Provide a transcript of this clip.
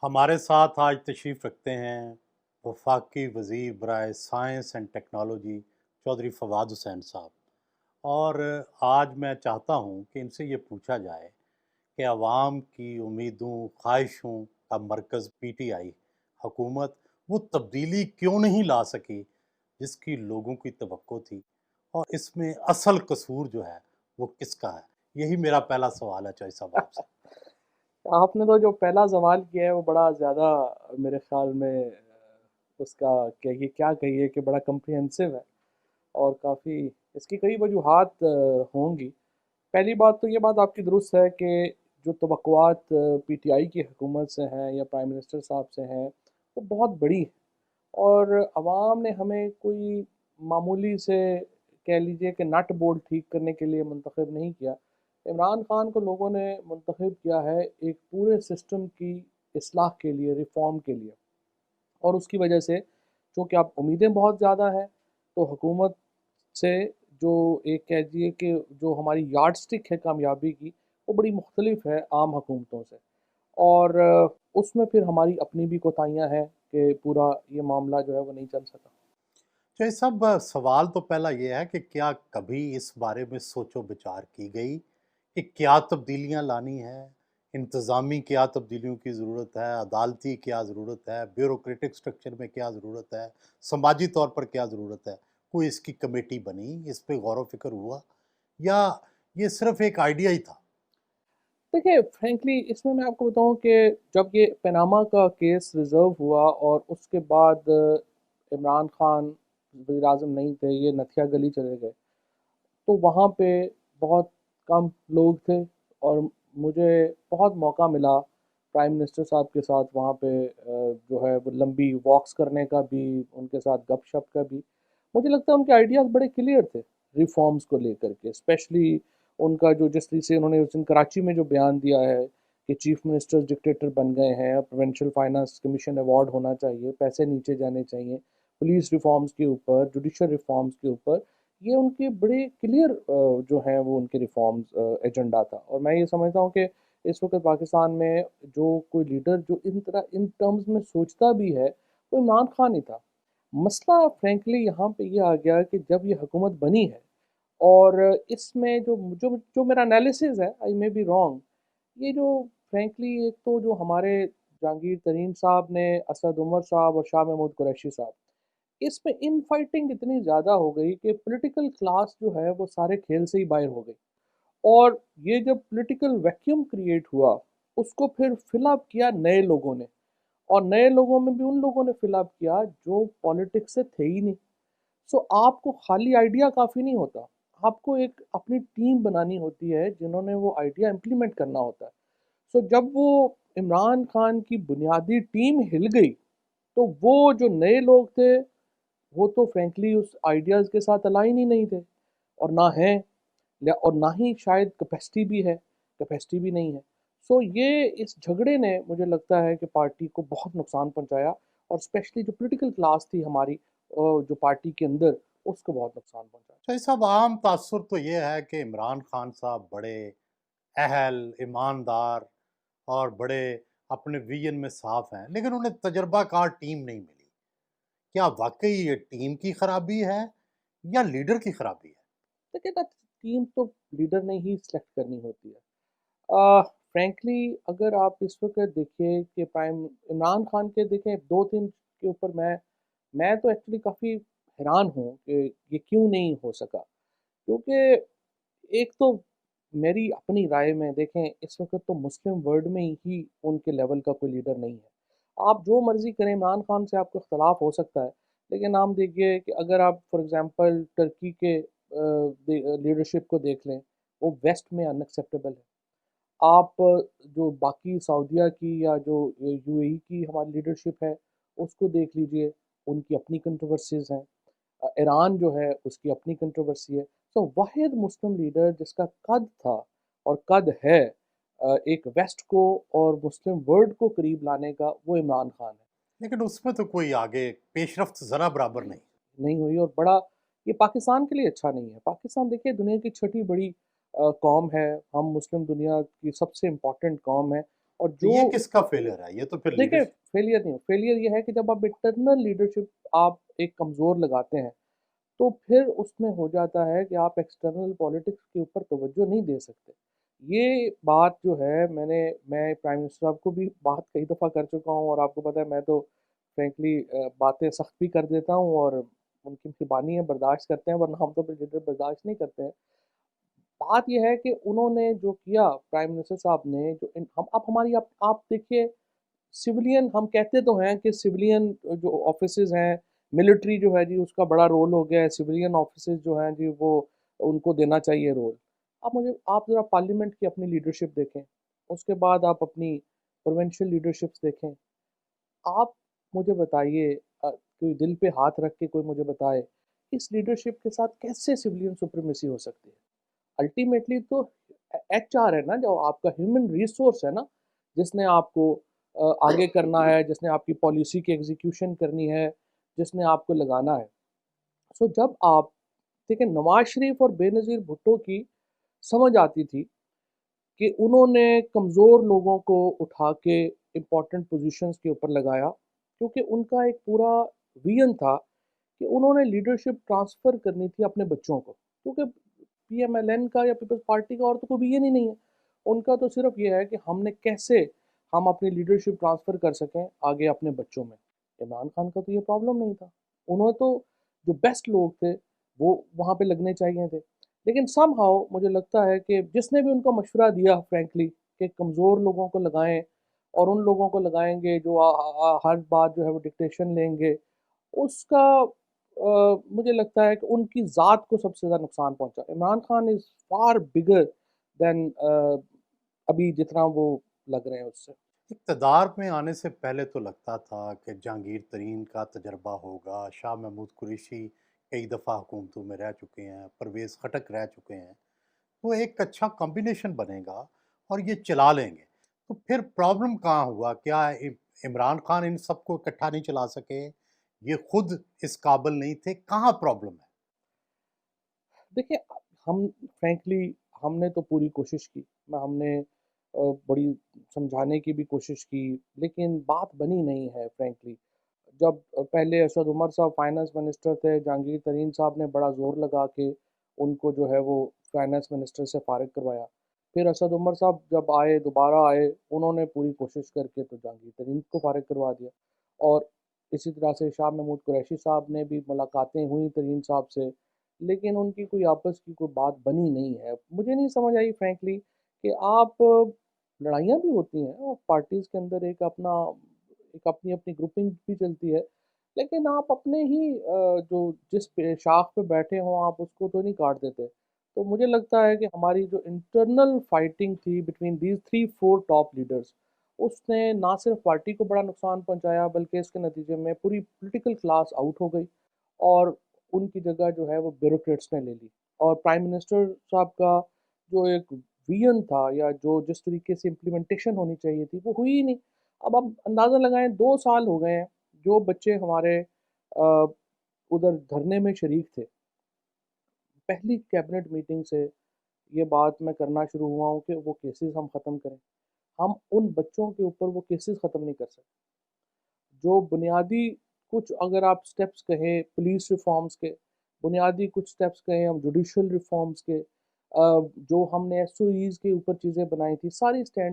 ہمارے ساتھ آج تشریف رکھتے ہیں وفاقی وزیر برائے science and technology Chaudhry Fawad Hussain صاحب۔ اور آج میں چاہتا ہوں کہ ان سے یہ پوچھا جائے کہ عوام کی امیدوں خواہشوں کا مرکز پی ٹی آئی حکومت وہ تبدیلی کیوں نہیں لا سکی جس کی لوگوں کی توقع تھی، اور اس میں اصل قصور جو ہے وہ کس کا ہے؟ یہی میرا پہلا سوال ہے چوہدری صاحب آپ سے۔ آپ نے تو جو پہلا سوال کیا ہے وہ بڑا زیادہ میرے خیال میں اس کا کیا کہیے کہ بڑا کمپریہنسو ہے اور کافی اس کی کئی وجوہات ہوں گی۔ پہلی بات تو یہ بات آپ کی درست ہے کہ جو توقعات پی ٹی آئی کی حکومت سے ہیں یا پرائم منسٹر صاحب سے ہیں وہ بہت بڑی ہیں، اور عوام نے ہمیں کوئی معمولی سے کہہ لیجئے کہ نٹ بولٹ ٹھیک کرنے کے لیے منتخب نہیں کیا۔ عمران خان کو لوگوں نے منتخب کیا ہے ایک پورے سسٹم کی اصلاح کے لیے، ریفارم کے لیے، اور اس کی وجہ سے چونکہ اب امیدیں بہت زیادہ ہیں تو حکومت سے جو ایک کہہ دیجیے کہ جو ہماری یارڈ سٹک ہے کامیابی کی وہ بڑی مختلف ہے عام حکومتوں سے، اور اس میں پھر ہماری اپنی بھی کوتاہیاں ہیں کہ پورا یہ معاملہ جو ہے وہ نہیں چل سکا۔ یہ سب سوال تو پہلا یہ ہے کہ کیا کبھی اس بارے میں سوچ و بچار کی گئی کہ کیا تبدیلیاں لانی ہیں؟ انتظامی کیا تبدیلیوں کی ضرورت ہے؟ عدالتی کیا ضرورت ہے؟ بیوروکریٹک سٹرکچر میں کیا ضرورت ہے؟ سماجی طور پر کیا ضرورت ہے؟ کوئی اس کی کمیٹی بنی، اس پہ غور و فکر ہوا، یا یہ صرف ایک آئیڈیا ہی تھا؟ دیکھیں فرینکلی اس میں آپ کو بتاؤں کہ جب یہ پیناما کا کیس ریزرو ہوا اور اس کے بعد عمران خان وزیر اعظم نہیں تھے، یہ نتھیا گلی چلے گئے، تو وہاں پہ بہت کم لوگ تھے، اور مجھے بہت موقع ملا پرائم منسٹر صاحب کے ساتھ وہاں پہ جو ہے وہ لمبی واکس کرنے کا بھی، ان کے ساتھ گپ شپ کا بھی۔ مجھے لگتا ہے ان کے آئیڈیاز بڑے کلیئر تھے ریفارمز کو لے کر کے، اسپیشلی ان کا جو جس طرح سے انہوں نے اس دن کراچی میں جو بیان دیا ہے کہ چیف منسٹر ڈکٹیٹر بن گئے ہیں، پروونشل فائنانس کمیشن ایوارڈ ہونا چاہیے، پیسے نیچے جانے چاہیے، پولیس ریفارمز کے اوپر، جوڈیشل ریفارمز کے اوپر، یہ ان کے بڑے کلیئر جو ہیں وہ ان کے ریفارمز ایجنڈا تھا۔ اور میں یہ سمجھتا ہوں کہ اس وقت پاکستان میں جو کوئی لیڈر جو ان ٹرمز میں سوچتا بھی ہے وہ عمران خان ہی تھا۔ مسئلہ فرینکلی یہاں پہ یہ آ گیا کہ جب یہ حکومت بنی ہے، اور اس میں جو میرا انالیسز ہے، آئی مے بی رانگ، یہ جو فرینکلی ایک تو جو ہمارے جہانگیر ترین صاحب نے، اسد عمر صاحب اور شاہ محمود قریشی صاحب، اس میں ان فائٹنگ اتنی زیادہ ہو گئی کہ پولیٹیکل کلاس جو ہے وہ سارے کھیل سے ہی باہر ہو گئی، اور یہ جب پولیٹیکل ویکیوم کریٹ ہوا اس کو پھر فل اپ کیا نئے لوگوں نے، اور نئے لوگوں میں بھی ان لوگوں نے فل اپ کیا جو پالیٹکس سے تھے ہی نہیں۔ سو آپ کو خالی آئیڈیا کافی نہیں ہوتا، آپ کو ایک اپنی ٹیم بنانی ہوتی ہے جنہوں نے وہ آئیڈیا امپلیمنٹ کرنا ہوتا ہے۔ سو جب وہ عمران خان کی بنیادی ٹیم ہل گئی تو وہ جو نئے لوگ تھے وہ تو فرینکلی اس آئیڈیاز کے ساتھ الائن ہی نہیں تھے، اور نہ ہیں، اور نہ ہی شاید کیپیسٹی بھی ہے، کیپیسٹی بھی نہیں ہے۔ سو یہ اس جھگڑے نے مجھے لگتا ہے کہ پارٹی کو بہت نقصان پہنچایا، اور اسپیشلی جو پولیٹیکل کلاس تھی ہماری جو پارٹی کے اندر، اس کو بہت نقصان پہنچایا۔ شاہی صاحب، عام تاثر تو یہ ہے کہ عمران خان صاحب بڑے اہل، ایماندار اور بڑے اپنے ویژن میں صاف ہیں، لیکن انہیں تجربہ کار ٹیم نہیں ملی۔ کیا واقعی یہ ٹیم کی خرابی ہے یا لیڈر کی خرابی ہے؟ لیکن ٹیم تو لیڈر نے ہی سلیکٹ کرنی ہوتی ہے۔ فرینکلی اگر آپ اس وقت دیکھیں کہ پرائم عمران خان کے دیکھیں دو تین کے اوپر میں تو ایکچولی کافی حیران ہوں کہ یہ کیوں نہیں ہو سکا، کیونکہ ایک تو میری اپنی رائے میں دیکھیں اس وقت تو مسلم ورلڈ میں ہی ان کے لیول کا کوئی لیڈر نہیں ہے۔ آپ جو مرضی کریں، عمران خان سے آپ کو اختلاف ہو سکتا ہے، لیکن آپ دیکھیے کہ اگر آپ فار ایگزامپل ٹرکی کے لیڈرشپ کو دیکھ لیں، وہ ویسٹ میں ان ایکسیپٹیبل ہے۔ آپ جو باقی سعودیہ کی یا جو یو اے ای کی ہماری لیڈرشپ ہے اس کو دیکھ لیجئے، ان کی اپنی کنٹروورسیز ہیں، ایران جو ہے اس کی اپنی کنٹروورسی ہے۔ تو واحد مسلم لیڈر جس کا قد تھا اور قد ہے ایک ویسٹ کو اور مسلم ورلڈ کو قریب لانے کا، وہ عمران خان ہے۔ لیکن اس میں تو کوئی آگے پیش رفت ذرا برابر نہیں۔ نہیں ہوئی، اور بڑا یہ پاکستان کے لیے اچھا نہیں ہے۔ پاکستان دیکھیے دنیا کی چھٹی بڑی قوم ہے، ہم مسلم دنیا کی سب سے امپورٹنٹ قوم ہے، اور تو جو یہ کس کا فیلئر ہے؟ یہ تو پھر دیکھیں لیڈرشپ فیلئر نہیں ہو، فیلئر یہ ہے کہ جب آپ انٹرنل لیڈرشپ آپ ایک کمزور لگاتے ہیں تو پھر اس میں ہو جاتا ہے کہ آپ ایکسٹرنل پالیٹکس کے اوپر توجہ نہیں دے سکتے. یہ بات جو ہے میں پرائم منسٹر صاحب کو بھی بات کئی دفعہ کر چکا ہوں، اور آپ کو پتہ ہے میں تو فرینکلی باتیں سخت بھی کر دیتا ہوں، اور ان کی مہربانی ہے برداشت کرتے ہیں، ورنہ ہم تو پھر لیڈر برداشت نہیں کرتے ہیں. بات یہ ہے کہ انہوں نے جو کیا پرائم منسٹر صاحب نے جو ہم اب ہماری آپ دیکھیے سولین، ہم کہتے تو ہیں کہ سولین جو آفیسز ہیں، ملٹری جو ہے جی اس کا بڑا رول ہو گیا ہے، سولین آفیسز جو ہیں جی وہ ان کو دینا چاہیے رول. آپ ذرا پارلیمنٹ کی اپنی لیڈرشپ دیکھیں، اس کے بعد آپ اپنی پروونشل لیڈرشپس دیکھیں. آپ مجھے بتائیے کوئی دل پہ ہاتھ رکھ کے کوئی مجھے بتائے اس لیڈرشپ کے ساتھ کیسے سولین سپریمیسی ہو سکتی ہے؟ الٹیمیٹلی تو ایچ آر ہے نا، جو آپ کا ہیومن ریسورس ہے نا، جس نے آپ کو آگے کرنا ہے، جس نے آپ کی پالیسی کی ایگزیکیوشن کرنی ہے، جس نے آپ کو لگانا ہے. سو جب آپ دیکھیں نواز شریف اور بے نظیر بھٹو کی سمجھ آتی تھی کہ انہوں نے کمزور لوگوں کو اٹھا کے امپورٹنٹ پوزیشنز کے اوپر لگایا، کیونکہ ان کا ایک پورا ویژن تھا کہ انہوں نے لیڈرشپ ٹرانسفر کرنی تھی اپنے بچوں کو. کیونکہ پی ایم ایل این کا یا پیپلز پارٹی کا اور تو کوئی ویژن ہی نہیں ہے، ان کا تو صرف یہ ہے کہ ہم نے کیسے ہم اپنی لیڈرشپ ٹرانسفر کر سکیں آگے اپنے بچوں میں. عمران خان کا تو یہ پرابلم نہیں تھا، انہوں تو جو بیسٹ لوگ تھے وہ وہاں پہ لگنے چاہیے تھے. لیکن سم ہاؤ مجھے لگتا ہے کہ جس نے بھی ان کو مشورہ دیا فرینکلی کہ کمزور لوگوں کو لگائیں اور ان لوگوں کو لگائیں گے جو ہر بات جو ہے وہ ڈکٹیشن لیں گے، اس کا مجھے لگتا ہے کہ ان کی ذات کو سب سے زیادہ نقصان پہنچا. عمران خان از فار بگر دین ابھی جتنا وہ لگ رہے ہیں اس سے. اقتدار میں آنے سے پہلے تو لگتا تھا کہ جہانگیر ترین کا تجربہ ہوگا، شاہ محمود قریشی کئی دفعہ حکومتوں میں رہ چکے ہیں، پرویز خٹک رہ چکے ہیں، تو ایک اچھا کمبینیشن بنے گا اور یہ چلا لیں گے. تو پھر پرابلم کہاں ہوا؟ کیا عمران خان ان سب کو اکٹھا نہیں چلا سکے؟ یہ خود اس قابل نہیں تھے؟ کہاں پرابلم ہے؟ دیکھیں ہم فرینکلی ہم نے تو پوری کوشش کی، ہم نے بڑی سمجھانے کی بھی کوشش کی، لیکن بات بنی نہیں ہے فرینکلی. جب پہلے اسد عمر صاحب فائنانس منسٹر تھے، جہانگیر ترین صاحب نے بڑا زور لگا کے ان کو جو ہے وہ فائنانس منسٹر سے فارغ کروایا. پھر اسد عمر صاحب جب آئے دوبارہ آئے، انہوں نے پوری کوشش کر کے تو جہانگیر ترین کو فارغ کروا دیا. اور اسی طرح سے شاہ محمود قریشی صاحب نے بھی ملاقاتیں ہوئیں ترین صاحب سے، لیکن ان کی کوئی آپس کی کوئی بات بنی نہیں ہے. مجھے نہیں سمجھ آئی فرینکلی کہ آپ لڑائیاں بھی ہوتی ہیں اور پارٹیز کے اندر ایک اپنی اپنی گروپنگ بھی چلتی ہے، لیکن آپ اپنے ہی جو جس شاخ پہ بیٹھے ہوں آپ اس کو تو نہیں کاٹ دیتے. تو مجھے لگتا ہے کہ ہماری جو انٹرنل فائٹنگ تھی بٹوین دیز 3-4 ٹاپ لیڈرز، اس نے نہ صرف پارٹی کو بڑا نقصان پہنچایا بلکہ اس کے نتیجے میں پوری پولیٹیکل کلاس آؤٹ ہو گئی، اور ان کی جگہ جو ہے وہ بیوروکریٹس نے لے لی. اور پرائم منسٹر صاحب کا جو ایک ویژن تھا یا جو جس طریقے سے امپلیمنٹیشن ہونی چاہیے تھی وہ ہوئی ہی نہیں. اب آپ اندازہ لگائیں 2 سال ہو گئے ہیں جو بچے ہمارے ادھر دھرنے میں شریک تھے، پہلی کیبنٹ میٹنگ سے یہ بات میں کرنا شروع ہوا ہوں کہ وہ کیسز ہم ختم کریں. ہم ان بچوں کے اوپر وہ کیسز ختم نہیں کر سکتے. جو بنیادی کچھ اگر آپ سٹیپس کہیں پولیس ریفارمز کے، بنیادی کچھ سٹیپس کہیں ہم جوڈیشل ریفارمز کے، جو ہم نے ایس او ایز کے اوپر چیزیں بنائی تھی، ساری اسٹینڈ